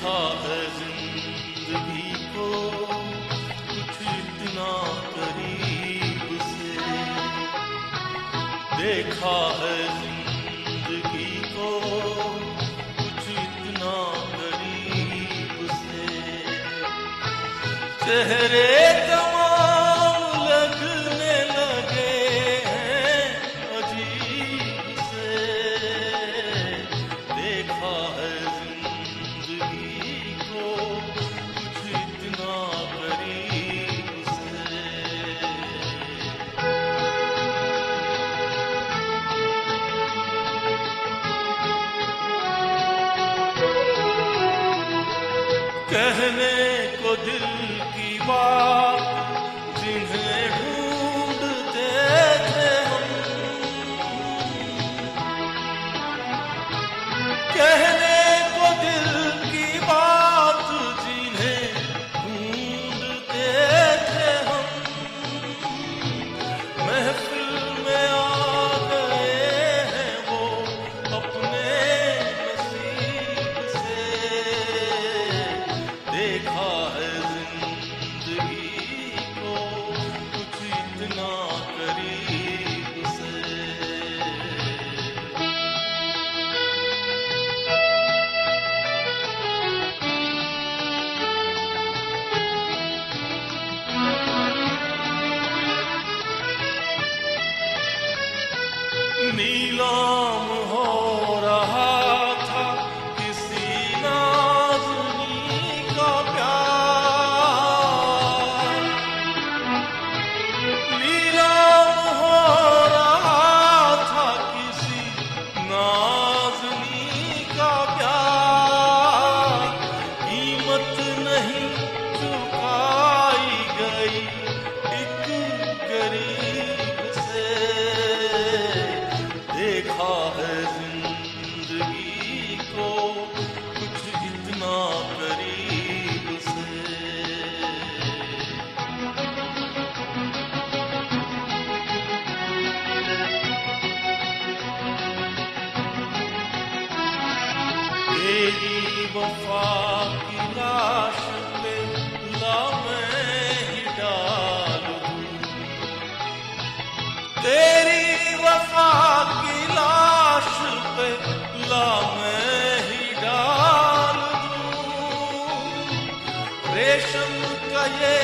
देखा है जिंदगी को कुछ इतना करीब से, देखा है जिंदगी को कुछ इतना करीब से। चेहरे तमाम लगने लगे हैं अजीब से, देखा है जिंदगी को कुछ इतना करीब से। कहने को दिल की बात जिन्हें ढूंढते थे हम, कहने को दिल की बात जिन्हें ढूंढते थे हम, महफिल में आ गए हैं वो अपने नसीब से, देखा है जिंदगी को कुछ इतना करीब से। नीलाम हो रहा था किसी नाज़नी का प्यार, नीलाम हो रहा था किसी नाज़नी का प्यार, कीमत नहीं चुकाई गई एक गरीब से, देखा है जिंदगी को कुछ इतना करीब से। तेरी वफा की लाश पे ला मैं ही डाल दूं, तेरी वफा की लाश पे ला मैं ही डाल दूं, रेशम का ये